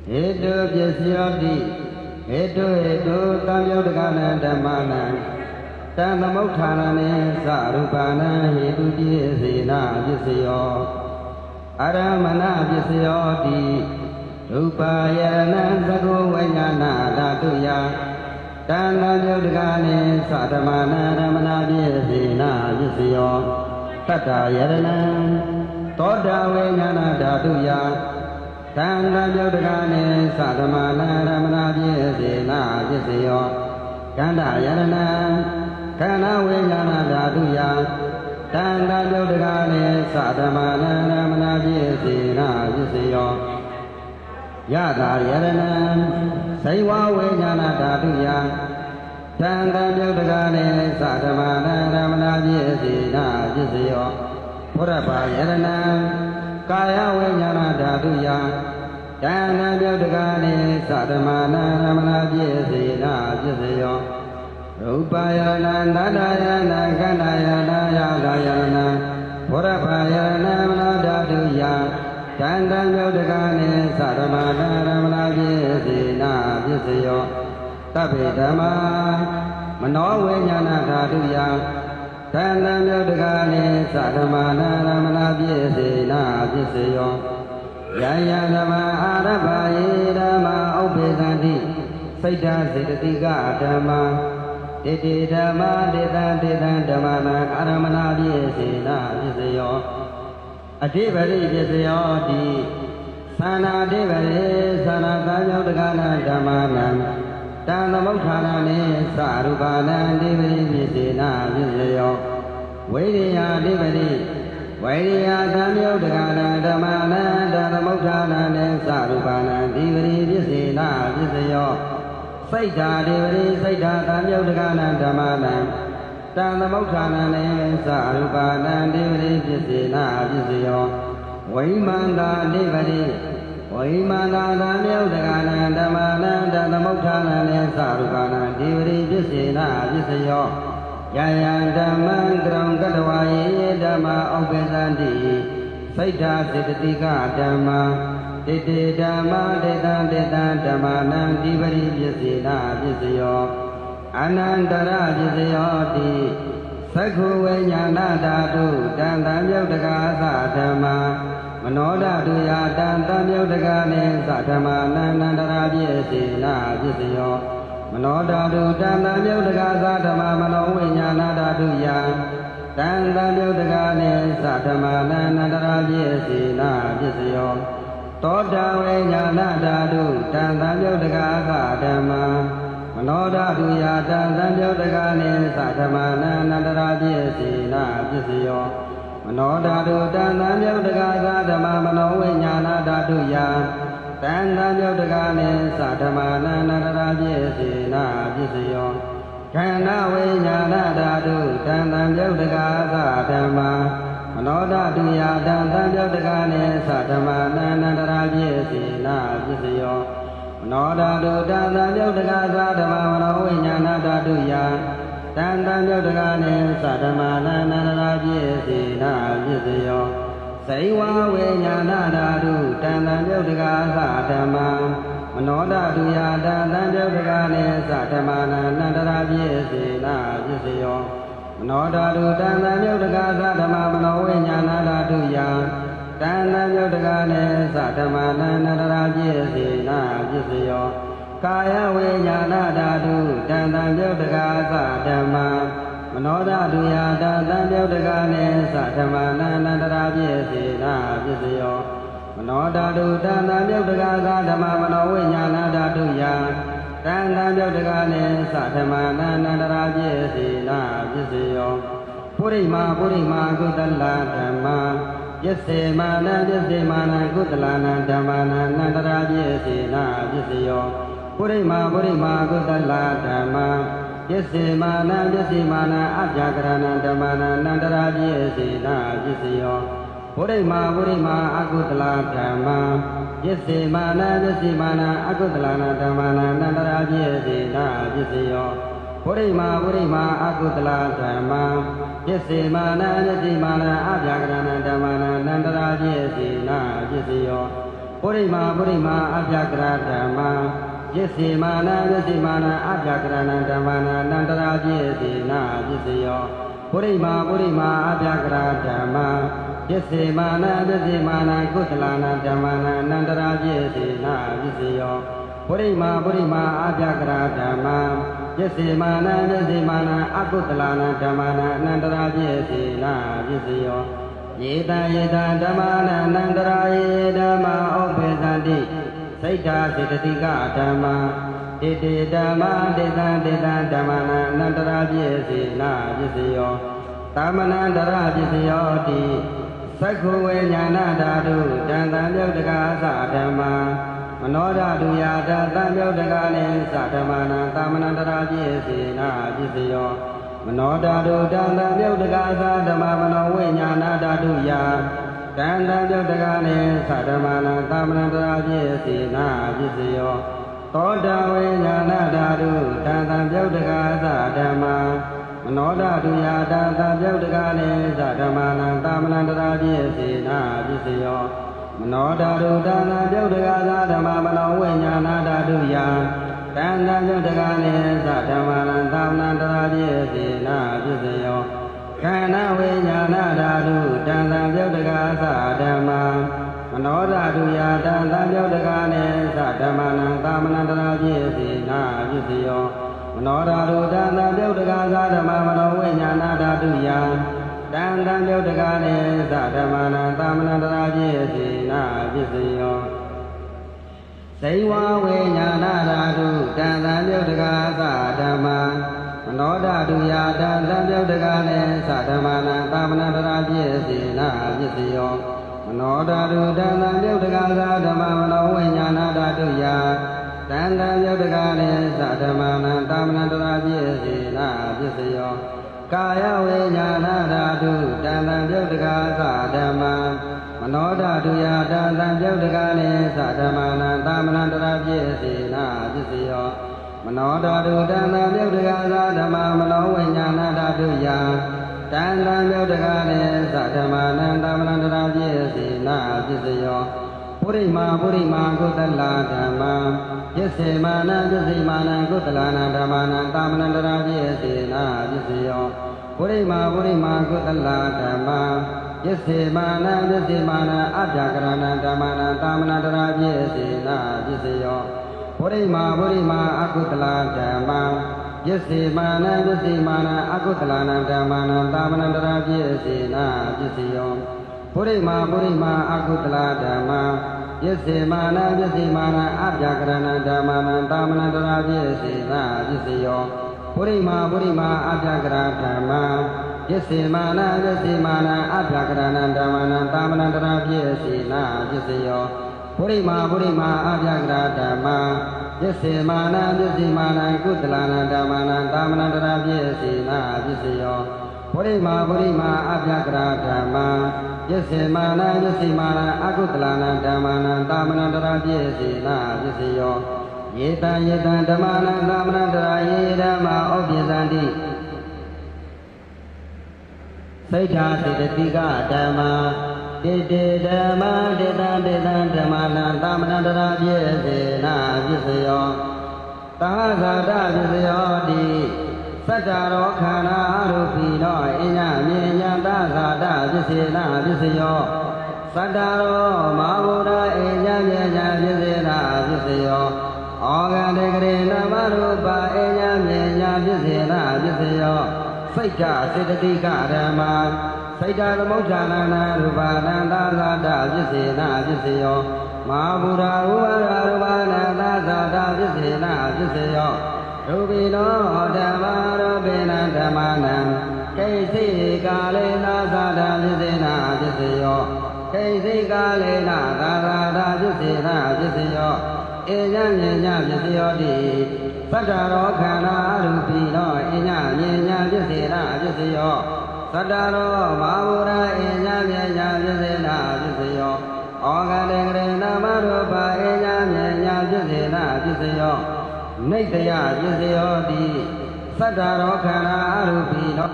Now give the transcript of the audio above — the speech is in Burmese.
Hetu Pisyoti Hetu Tamyodakana Dhammana Tanamokhanane Sarupana Hetu Pisina Pisyo Aramana Pisyoti Rupayana Sago Vajnana Dhatuya Tanamyodakane Saramana Ramana Pisina Pisyo Tata Yarana Toda Vajnana Dhatuya Tanamyodakane Saramana Ramana Pisina Pisyo Kanda Yarana Kana Vajnana Dhatuya Tanamyodakane Saramana Ramana Pisina Pisyo Yada Yarana Saiva Vajnana Dhatuya Tanamyodakane Saramana Ramana Pisina Pisyo Purapa Yarana Kaya Vajnana Dhatuya Tanamyodakane Saramana Ramana Pisina Pisyo Rupa Yarana Nadayana Kanayana Yadayana Purapa Yarana Dhatuya Tanamyodakane Saramana Ramana Pisina Pisyo Tabedama Mano Vajnana Dhatuya Tanamyodakane Saramana Ramana Pisina Pisyo Yaya Dhamma Arabhaye Dhamma Upesanti Saita Siddhika Dhamma Titi Dhamma Tita Dhammana Aramana Pisina Pisyo Adhipati Pisyoti Sana Adhipati Sana Tamyodakana Dhammana Tanamokhanane Sarupana Adhipati Pisina Pisyo Viriya Adhipati Viriya Tamyodakana Dhammana Tanamokhanane Sarupana Adhipati Pisina Pisyo Saita Adhipati Saita Tamyodakana Dhammana Tanamokhanane Sarupana Adhipati Pisina Pisyo Vaimanda Adhipati Vaimanda Tamyodakana Dhammana Tanamokhanane Sarupana Adhipati Pisina Pisyo Yaya Dhamma Gram Katavaye Dhamma Upesanti Saita Siddhika Dhamma Titi Dhamma Tita Dhammana Adhipati Pisina Pisyo Anandara Pisyoti Sakhu Vajnana Dhatu Tanamyodakasa Dhamma Manodhatuya Tanamyodakane Satamana Nandara Pisina Pisyo Manodhatu Tanamyodakasa Dhamma Mano Vajnana Dhatuya Tanamyodakane Satamana Nandara Pisina Pisyo Toda Vajnana Dhatu Tanamyodakasa Dhamma Manodhatuya Tanamyodakane Satamana Nandara Pisina Pisyo Manodhatu Tanamyodakasa Dhamma Mano Vajnana Dhatuya Tanamyodakane Satamana Nandara Pisina Pisyo Khana Vajnana Dhatu Tanamyodakasa Dhamma Manodhatuya Tanamyodakane Satamana Nandara Pisina Pisyo Manodhatu Tanamyodakasa Dhamma Mano Vajnana Dhatuya Tanamyodakane Satamana Nandara Pisina Pisyo Saiva Vajnana Dhatu Tanamyodakasa Dhamma Manodhatuya Tanamyodakane Satamana Nandara Pisina Pisyo Manodhatu Tanamyodakasa Dhamma Mano Vajnana Dhatuya Tanamyodakane Satamana Nandara Pisina Pisyo Kaya Vajnana Dhatu Tanamyodakasa Dhamma Manodhatuya Tanamyodakane Satamana Nandara Pisina Pisyo Manodhatu Tanamyodakasa Dhamma Mano Vajnana Dhatuya Tanamyodakane Satamana Nandara Pisina Pisyo Purima Kutala Dhamma Yasemana Kutalana Dhammana Nandara Pisina Pisyo Purima Kutala Dhamma Yasemana Abjakarana Dhammana Nandara Pisina Pisyo Purima Kutala Dhamma Yasemana Akutalana Dhammana Nandara Pisina Pisyo Purima Akutala Dhamma Yasemana Abjakarana Dhammana Nandara Pisina Pisyo ပုရိမာပုရိမာအပြကရဓမ္မာပစ္စေမာနပစ္စေမာနအပြကရဏဓမ္မာနာအနန္တရာပစ္စေနာပစ္စယောပုရိမာပုရိမာအပြကရဓမ္မာပစ္စေမာနပစ္စေမာနကုသလနာဓမ္မာနာအနန္တရာပစ္စေနာပစ္စယောပုရိမာပုရိမာအပြကရဓမ္မာပစ္စေမာနပစ္စေမာနအကုသလနာဓမ္မာနာအနန္တရာပစ္စေနာပစ္စယောယေတယေတဓမ္မာနာအနန္တရာယေဓမ္မာဥပ္ပေသန္တိစိတ်ဓာစေတသိကဓမ္မာတေတေဓမ္မာတေတံတေတံဓမ္မာနာအနန္တရာပစ္စေနာပစ္စယောသမ္မနန္တရာပစ္စယောတိသက္ခုဝေညာဏဓာတုတံတံပြုတ်တကာသဓမ္မာမနောဓာတုယာတံပြုတ်တကာနိသဓမ္မာနာသမ္မနန္တရာပစ္စေနာပစ္စယောမနောဓာတုတံပြုတ်တကာသဓမ္မာမနောဝိညာဏဓာတုယာတံပြုတ်တကာနိသဓမ္မာနာသမ္မနန္တရာပစ္စေနာပစ္စယောသောတဝိညာဏဓာတုတံပြုတ်တကာသဓမ္မာမနောဓာတုယာတံပြုတ်တကာနိသဓမ္မာနာသမ္မနန္တရာပစ္စေနာပစ္စယောမနောဓာတုတံပြုတ်တကာသဓမ္မာမနောဝိညာဏဓာတုယာတံပြုတ်တကာနိသဓမ္မာနာသမ္မနန္တရာပစ္စေနာပစ္စယောခန္ဓာဝိညာဏဓာတုတံပြုတ်တကာသဓမ္မာမနောဓာတုယာတံပြုတ်တကာနိသဓမ္မာနာသမ္မနန္တရာပစ္စေနာပစ္စယောမနောဓာတုတံပြုတ်တကာသဓမ္မာမနောဝိညာဏဓာတုယာတံပြုတ်တကာနိသဓမ္မာနာသမ္မနန္တရာပစ္စေနာပစ္စယောဇိဝဝိညာဏဓာတုတံပြုတ်တကာသဓမ္မာမနောဓာတုယာတံပြုတ်တကာနိသဓမ္မာနာသမ္မနန္တရာပစ္စေနာပစ္စယောမနောဓာတုတံပြုတ်တကာသဓမ္မာမနောဝိညာဏဓာတုယာတံပြုတ်တကာနိသဓမ္မာနာသမ္မနန္တရာပစ္စေနာပစ္စယောကာယဝိညာဏဓာတုတံပြုတ်တကာသဓမ္မာမနောဓာတုယာတံပြုတ်တကာနိသဓမ္မာနာသမ္မနန္တရာပစ္စေနာပစ္စယောမနောဓာတုတံပြုတ်တကာသဓမ္မာမနောဝိညာဏဓာတုယာတံပြုတ်တကာနိသဓမ္မာနာသမ္မနန္တရာပစ္စေနာပစ္စယောပုရိမာပုရိမာကုသလဓမ္မာပစ္စေမာနပစ္စေမာနကုသလနာဓမ္မာနာသမ္မနန္တရာပစ္စေနာပစ္စယောပုရိမာပုရိမာကုသလဓမ္မာပစ္စေမာနပစ္စေမာနအပြကရဏဓမ္မာနာသမ္မနန္တရာပစ္စေနာပစ္စယောပုရိမာပုရိမာအကုသလဓမ္မာပစ္စေမာနပစ္စေမာနအကုသလနာဓမ္မာနာသမ္မနန္တရာပစ္စေနာပစ္စယောပုရိမာပုရိမာအကုသလဓမ္မာပစ္စေမာနပစ္စေမာနအပြကရဏဓမ္မာနာသမ္မနန္တရာပစ္စေနာပစ္စယောပုရိမာပုရိမာအပြကရဓမ္မာပစ္စေမာနပစ္စေမာနအပြကရဏဓမ္မာနာသမ္မနန္တရာပစ္စေနာပစ္စယောပုရိမာပုရိမာအပြကရဓမ္မာပစ္စေမာနပစ္စေမာနကုသလနာဓမ္မာနာသမ္မနန္တရာပစ္စေနာပစ္စယောပုရိမာပုရိမာအပြကရဓမ္မာပစ္စေမာနပစ္စေမာနအကုသလနာဓမ္မာနာသမ္မနန္တရာပစ္စေနာပစ္စယောယေတံယေတံဓမ္မာနာသမ္မနန္တရာယေဓမ္မာဥပ္ပဇန္တိစိတ်ဓာစေတသိကဓမ္မာတေတေဓမ္မာတေတံတေတံဓမ္မာနာသမ္မနန္တရာပစ္စေနာပစ္စယောသာဇာတပစ္စယောတိသတ္တရောခန္ဓာအရုပိနောအညမြေညာသဇာတပစ္စေနာပစ္စယောသတ္တရောမဟာဗုဒ္ဓအညမြေညာပစ္စေနာပစ္စယောဩဃံတေကရေနမရူပအညမြေညာပစ္စေနာပစ္စယောစိတ်ဓာစေတသိကဓမ္မာစိတ်ဓာသမုဋ္ဌာနာနာရူပနန္တသတ္တပစ္စေနာပစ္စယောမဟာဗုဒ္ဓဥပါဒရူပနန္တသတ္တပစ္စေနာပစ္စယောရူပိနောဓမ္မာရောပိနံဓမ္မာနံကိသိကာလေနာသတ္တပစ္စေနာပစ္စယောကိသိကာလေနာသာသာပစ္စေနာပစ္စယောဧညမြေညပစ္စယောတိသတ္တရောခန္ဓာအရူပိနောဧညမြေညပစ္စေနာပစ္စယောသတ္တရောမဟာဗုဒ္ဓဧညမြေညပစ္စေနာပစ္စယောဩဃတေကရေနမရူပဧညမြေညပစ္စေနာပစ္စယောနိတယပစ္စယောတိသတ္တရောခန္ဓာအရူပိနော